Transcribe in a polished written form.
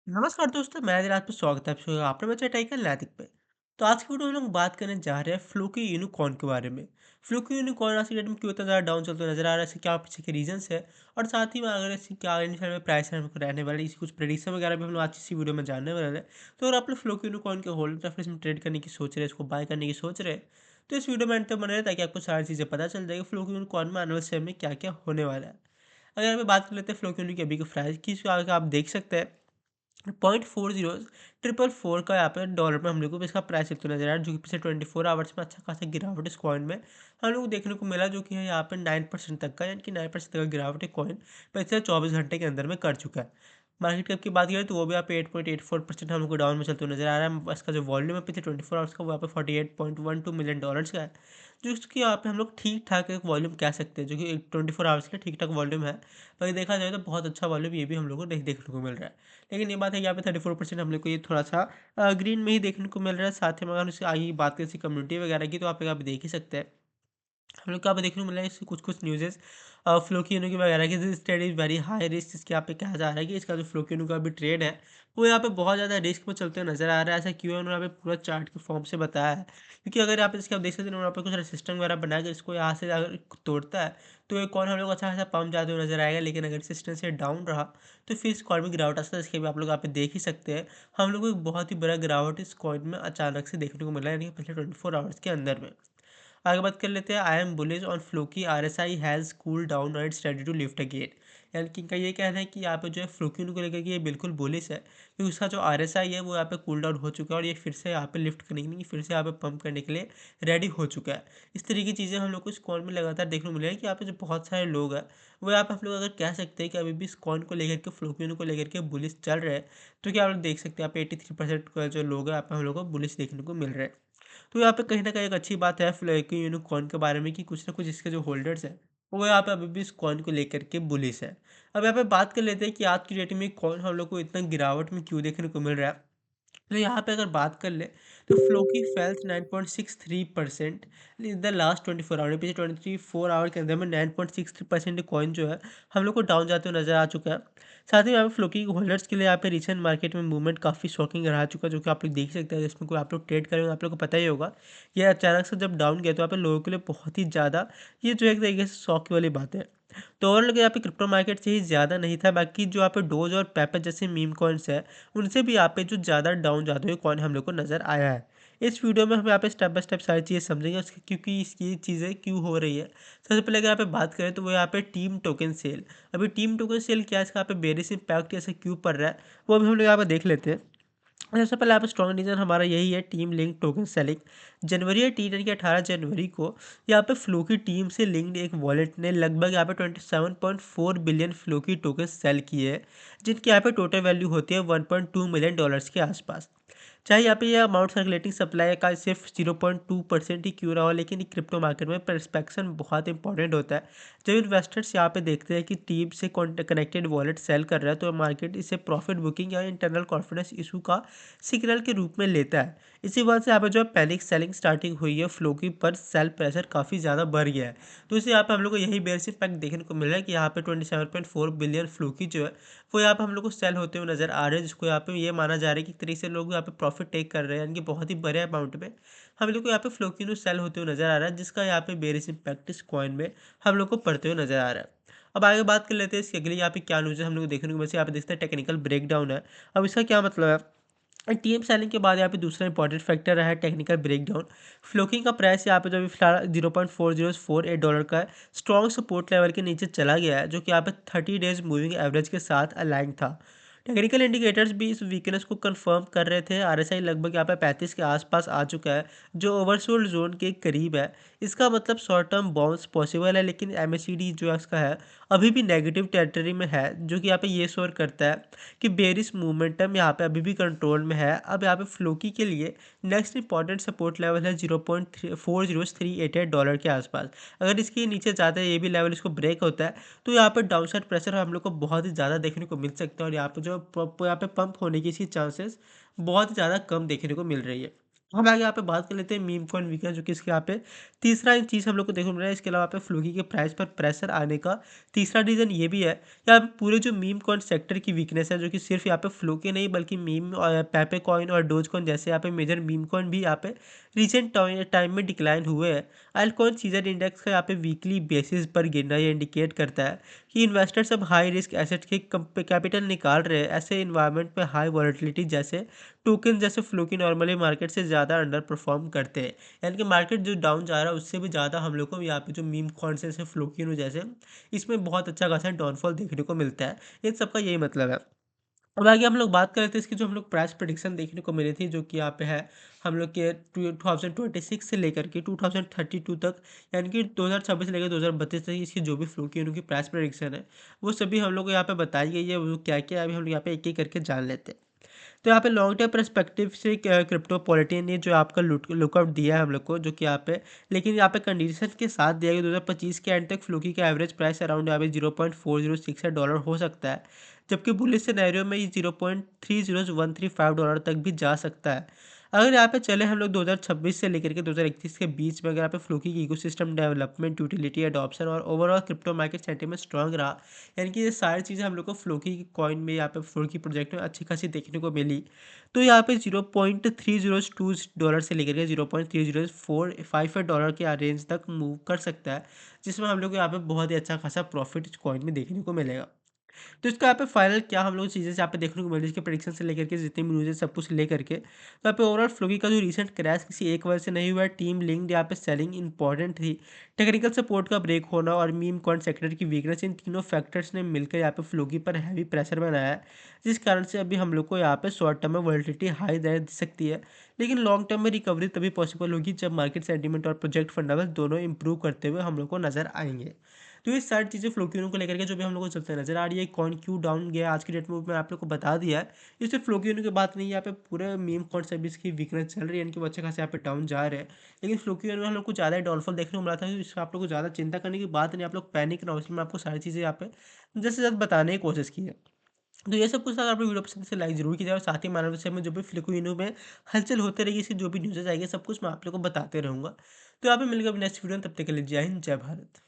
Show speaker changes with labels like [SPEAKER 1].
[SPEAKER 1] नमस्कार दोस्तों, मैं आज पे स्वागत है आपने बचा टाइगर नैतिक पे। तो आज की वीडियो में लोग बात करने जा रहे हैं फ्लूकी यूनिकॉर्न के बारे में। फ्लूकी यूनिकॉर्न आज की डेट में क्यों इतना ज़्यादा डाउन चलता हुआ नजर आ रहा है, इसके क्या पीछे के रीजंस है और साथ ही में अगर इसकी क्या आने वाले में प्राइस हमको रहने वाली इसकी कुछ प्रेडिक्शन वगैरह भी हम लोग आज इसी वीडियो में जानने वाले हैं। तो अगर आप लोग फ्लूकी यूनिकॉर्न के होल्ड या फिर इसमें ट्रेड करने की सोच रहे हैं, इसको बाय करने की सोच रहे हैं, तो इस वीडियो में अंत तक बने रहे ताकि आपको सारी चीज़ें पता चल जाएगी फ्लूकी यूनिकॉर्न में आने वाले समय में क्या क्या होने वाला है। अगर हम बात कर लेते हैं फ्लूकी यूनिक अभी के प्राइस की, इसको आगे आप देख सकते हैं 0.40 ट्रिपल फोर का यहाँ पे डॉलर में हम लोग को इसका प्राइस चलते नजर आ रहा है, जो कि पिछले 24 आवर्स में अच्छा खासा गिरावट इस कॉइन में हम लोग को देखने को मिला, जो कि है यहाँ पे 9% तक का, यानी कि 9% तक का गिरावट एक कॉइन पिछले 24 घंटे के अंदर में कर चुका है। मार्केट कैप की बात करें तो वो भी यहाँ पे 8.84% हम लोग को डाउन में चलते हुए नजर आ रहा है। इसका जो वॉल्यूम है पिछले 24 आवर्स का वो यहाँ पे $48.12 मिलियन का है, जो इसकी यहाँ पे हम लोग ठीक ठाक एक वॉल्यूम कह सकते हैं, जो कि 24 आवर्स का ठीक ठाक वॉल्यूम है। बाकी देखा जाए तो बहुत अच्छा वॉल्यूम ये भी हम लोग को देखने को मिल रहा है। लेकिन ये बात है कि यहाँ पे 34% हम लोग को ये थोड़ा सा ग्रीन में ही देखने को मिल रहा है। साथ ही में अगर उसकी आगे बात करें कम्युनिटी वगैरह की, तो आप यहाँ पे देख ही सकते हैं हम लोग को यहाँ पे देखने को मिला है इससे कुछ न्यूज़ेस फ्लोकिनो की वगैरह की। This trade is very high risk, इसके यहाँ पे कहा जा रहा है कि इसका जो फ्लोकिनो का भी ट्रेड है वो यहाँ पे बहुत ज़्यादा रिस्क में चलते हुए नजर आ रहा है। ऐसा क्यों है, उन्होंने यहाँ पे पूरा चार्ट के फॉर्म से बताया है, क्योंकि अगर आप इसके आप देख सकते हैं उन्होंने यहाँ पे कुछ सिस्टम वगैरह बना के इसको यहाँ से अगर तोड़ता है तो ये कॉइन हम लोग अच्छा खासा पम्प जाते हुए नजर आएगा। लेकिन अगर सिस्टम से डाउन रहा तो फिर इस कॉइन में गिरावट आ सकता है। इसके भी आप लोग यहाँ पे देख ही सकते हैं हम लोग को एक बहुत ही बड़ा गिरावट इस कॉइन में अचानक से देखने को मिला है, यानी कि पिछले 24 आवर्स के अंदर में। आगे बात कर लेते हैं। I am bullish on Floki, RSI has cool down और it's ready to lift again. यानी कि इनका ये कहना है कि यहाँ पे जो है फ्लोक्यून को लेकर के ये बिल्कुल बुलिश है, क्योंकि उसका जो RSI है वो यहाँ पे कूल डाउन हो चुका है और ये फिर से यहाँ पे लिफ्ट करने के लिए, फिर से यहाँ पे पंप करने के लिए रेडी हो चुका है। इस तरीके की चीज़ें हम लोग को इस कॉइन में लगातार देखने को मिल रही है कि यहाँ पे जो बहुत सारे लोग हैं वो यहाँ पे हम लोग अगर कह सकते हैं कि अभी भी इस कॉइन को लेकर के फ्लोक्यून को लेकर के बुलिश चल रहे हैं। तो क्या आप लोग देख सकते हैं यहाँ पे 83% का जो लोग हैं यहाँ पे हम लोग को बुलिश देखने को मिल रहे हैं। तो यहाँ पे कहीं न कहीं एक अच्छी बात है फ्लैकी यूनिकॉर्न के बारे में कि कुछ ना कुछ इसके जो होल्डर्स हैं, वो यहाँ पे अभी भी इस कॉइन को लेकर के बुलिश है। अब यहाँ पे बात कर लेते हैं कि आज की डेट में कॉइन हम लोग को इतना गिरावट में क्यों देखने को मिल रहा है। तो यहाँ पे अगर बात कर ले तो Floki falls 9.63% in the last 24 hour, पिछले 24 आवर के अंदर में 9.63% कॉइन जो है हम लोग को डाउन जाते हुए नजर आ चुका है। साथ ही यहाँ पे फ्लोकी होल्डर्स के लिए यहाँ पे रिसेंट मार्केट में मूवमेंट काफ़ी शॉकिंग रहा चुका है, जो कि आप लोग देख सकते हैं। जिसमें कोई आप लोग ट्रेड करेंगे आप लोग को पता ही होगा, ये अचानक से जब डाउन गया तो यहाँ पे लोगों के लिए बहुत ही ज़्यादा ये जो एक तरीके से शौक वाली बात है। तो ओवरऑल यहाँ पे क्रिप्टो मार्केट से ही ज़्यादा नहीं था, बाकी जो यहाँ पे डोज और पेपर जैसे मीम कॉइन्स है उनसे भी यहाँ पे जो ज़्यादा डाउन जाते हुए कॉइन हम लोग को नज़र आया है। इस वीडियो में हम यहाँ पे स्टेप बाय स्टेप सारी चीज़ें समझेंगे उसकी, क्योंकि इसकी चीज़ें क्यों हो रही है। सबसे पहले अगर यहाँ पे बात करें तो वो यहाँ पे टीम टोकन सेल। अभी टीम टोकन सेल क्या है, इसका यहाँ पे बेरिश इम्पैक्ट ऐसे क्यों पड़ रहा है वो अभी हम लोग यहाँ पे देख लेते हैं। सबसे पहले यहाँ पे स्ट्रॉन्ग रीजन हमारा यही है, टीम लिंक टोकन सेलिंग। जनवरी 18 यानी कि 18 जनवरी को यहाँ पे फ्लो की टीम से लिंक्ड एक वॉलेट ने लगभग यहाँ पे 27.4 बिलियन फ्लो की टोकन सेल किए हैं, जिनकी यहाँ पे टोटल वैल्यू होती है $1.2 मिलियन के आसपास। चाहे यहाँ पे ये अमाउंट सर्कुलेटिंग सप्लाई का सिर्फ 0.2% ही क्यों रहा हो, लेकिन क्रिप्टो मार्केट में परस्पेक्शन बहुत इंपॉर्टेंट होता है। जब इन्वेस्टर्स यहाँ पे देखते हैं कि टीम से कनेक्टेड वॉलेट सेल कर रहा है तो मार्केट इसे प्रॉफिट बुकिंग या इंटरनल कॉन्फिडेंस इशू का सिग्नल के रूप में लेता है। इसी वजह से यहाँ पे जो पैनिक सेलिंग स्टार्टिंग हुई है, फ्लो की पर सेल प्रेशर काफ़ी ज़्यादा बढ़ गया है। तो इसे यहाँ पे हम लोग को यही बेयरसिस इम्पैक्ट देखने को मिल रहा है कि यहाँ पे 27.4 बिलियन फ्लो की जो है वो यहाँ पे हम लोग को सेल होते हुए नजर आ रहे हैं, जिसको यहाँ पे ये माना जा रहा है कि एक तरीके से लोग यहाँ पे प्रॉफिट टेक कर रहे हैं, यानी कि बहुत ही बड़े अमाउंट में हम लोग को यहाँ पे फ्लोकिनो सेल होते हुए नजर आ रहा है, जिसका यहाँ पे बेरिश इम्पैक्ट इस कॉइन में हम लोग को पड़ते हुए नजर आ रहा है। अब आगे बात कर लेते हैं इसकी अगली यहाँ पे क्या न्यूज़ है हम लोग को देखने को मिलता है। यहाँ पे देखते हैं टेक्निकल ब्रेकडाउन है। अब इसका क्या मतलब है, टीम सेलिंग के बाद यहाँ पे दूसरा इंपॉर्टेंट फैक्टर है टेक्निकल ब्रेकडाउन। फ्लोकिंग का प्राइस यहाँ पे जो अभी फिलहाल $0.4048 का है, स्ट्रॉन्ग सपोर्ट लेवल के नीचे चला गया है, जो कि यहाँ पे 30 डेज मूविंग एवरेज के साथ अलाइन था। टेक्निकल इंडिकेटर्स भी इस वीकनेस को कंफर्म कर रहे थे। RSI लगभग यहाँ पे 35 के आसपास आ चुका है, जो ओवरसोल्ड जोन के करीब है। इसका मतलब शॉर्ट टर्म बाउंस पॉसिबल है, लेकिन MACD जो है इसका है अभी भी नेगेटिव टेरिटरी में है, जो कि यहाँ पे ये शोर करता है कि बेरिश मोमेंटम यहाँ पे अभी भी कंट्रोल में है। अब यहाँ पे फ्लोकी के लिए नेक्स्ट इंपॉर्टेंट सपोर्ट लेवल है $0.40388 के आसपास। अगर इसके नीचे जाता है, ये भी लेवल इसको ब्रेक होता है, तो यहाँ पर डाउनसाइड प्रेशर हम लोग को बहुत ही ज़्यादा देखने को मिल सकता है और यहाँ पे जो यहाँ पे पंप होने की इसकी चांसेस बहुत ही ज़्यादा कम देखने को मिल रही है। हम आगे यहाँ पे बात कर लेते हैं मीम कॉइन वीकनेस जो कि इसके यहाँ पे तीसरा एक चीज़ हम लोग को देखने को मिल रहा है। इसके अलावा यहाँ पे फ्लूकी के प्राइस पर प्रेशर आने का तीसरा रीज़न ये भी है, यहाँ पे पूरे जो मीम कॉइन सेक्टर की वीकनेस है जो कि सिर्फ यहाँ पे फ्लूकी नहीं बल्कि मीम और पेपे कॉइन और डोज कॉइन जैसे यहाँ पे मेजर मीम कॉइन भी यहाँ पे रिसेंट टाइम में डिक्लाइन हुए हैं। अल्टकॉइन सीजन इंडेक्स का यहाँ पे वीकली बेसिस पर गिरना ये इंडिकेट करता है कि इन्वेस्टर्स अब हाई रिस्क एसेट के कैपिटल निकाल रहे हैं। ऐसे इन्वायरमेंट में हाई वॉलेटिलिटी जैसे टोकन जैसे फ्लो की नॉर्मली मार्केट से ज़्यादा अंडर परफॉर्म करते हैं। यानी कि मार्केट जो डाउन जा रहा है उससे भी ज़्यादा हम लोग को यहाँ पे जो मीम कॉइन्स जैसे फ्लोकिनो जैसे इसमें बहुत अच्छा खासा डाउनफॉल देखने को मिलता है। इन सबका यही मतलब है। अब आगे हम लोग बात कर रहे थे इसकी जो हम लोग प्राइस प्रेडिक्शन देखने को मिली थी जो कि यहाँ पे है हम लोग के 2026 से लेकर के 2032 तक, यानी कि 2026 से लेकर 2032 तक इसकी जो भी फ्लो की उनकी प्राइस प्रेडिक्शन है वो सभी हम लोग को यहाँ पे बताई गई है। वो क्या क्या है अभी हम लोग यहाँ पे एक एक करके जान लेते हैं। तो यहाँ पे लॉन्ग टर्म पर्सपेक्टिव से क्रिप्टो पॉलिटी ने जो आपका लुकआउट दिया है हम लोग को जो कि यहाँ पे, लेकिन यहाँ पे कंडीशन के साथ दिया गया 2025 के एंड तक फ्लूकी का एवरेज प्राइस अराउंड यहाँ पे 0.406 डॉलर हो सकता है, जबकि बुलिश सिनेरियो में ये 0.30135 डॉलर तक भी जा सकता है। अगर यहाँ पे चले हम लोग 2026 से लेकर के 2031 के बीच में, अगर यहाँ पे फ्लूकी की इकोसिस्टम डेवलपमेंट, यूटिलिटी एडॉप्शन और overall crypto market sentiment strong रहा, यानी कि ये सारी चीज़ें हम लोग को फ्लोकी की कॉइन में यहाँ पे फ्लोकी प्रोजेक्ट में अच्छी खासी देखने को मिली। तो यहाँ पे 0.302 डॉलर से लेकर के 0.3045 डॉलर के रेंज तक मूव कर सकता है, जिसमें हम लोग को यहाँ पे बहुत ही अच्छा खासा प्रॉफिट इस कॉइन में देखने को मिलेगा। तो इसका यहाँ पे फाइनल क्या हम लोग चीज़ें यहाँ पे देखने को मिली इसके प्रेडिक्शन से लेकर के जितनी भी न्यूज़ है सब कुछ लेकर के, तो यहाँ पे ओवरऑल फ्लोकी का जो रिसेंट क्रैश किसी एक वजह से नहीं हुआ है। टीम लिंक्ड यहाँ पे सेलिंग इंपॉर्टेंट थी, टेक्निकल सपोर्ट का ब्रेक होना और मीम कॉइन सेक्टर की वीकनेस, इन तीनों फैक्टर्स ने मिलकर यहाँ पे फ्लोकी पर हैवी प्रेशर बनाया है, जिस कारण से अभी हम लोग को यहाँ पे शॉर्ट टर्म में वॉलेटिलिटी हाई रह सकती है। लेकिन लॉन्ग टर्म में रिकवरी तभी पॉसिबल होगी जब मार्केट सेंटीमेंट और प्रोजेक्ट फंडामेंटल दोनों इंप्रूव करते हुए हम लोग को नजर आएंगे। तो ये सारी चीज़ें फ्लोक्यूनो को लेकर के जो भी हम लोग को चलते नजर आ रही है, कौन क्यों डाउन गया आज की डेट में, मैं आप लोग को बता दिया है। ये सिर्फ फ्लोक्यूनो की बात नहीं है, यहाँ पे पूरे मीम कॉइन सर्विस की वीकनेस चल रही है, इनके अच्छे खासे यहाँ पे डाउन जा रहे हैं। लेकिन फ्लोक्यूनो में हम लोग को ज़्यादा डाउनफॉल देखने को मिला था, तो इसमें आप लोग को ज़्यादा चिंता करने की बात नहीं, आप लोग पैनिक ना हो। इसलिए मैं आपको सारी चीज़ें यहाँ पे जैसे से ज़्यादा बताने की कोशिश की है। तो ये सब कुछ अगर आपको वीडियो पसंद है तो लाइक जरूर कीजिए और साथ ही मानव विषय में जो भी फ्लिकुइनो में हलचल होते रहेगी, इसकी जो भी न्यूज़ेज आएगी सब कुछ मैं आप लोग को बताते रहूँगा। तो यहाँ पे मिलेगा नेक्स्ट वीडियो में, तब तक के लिए जय हिंद जय भारत।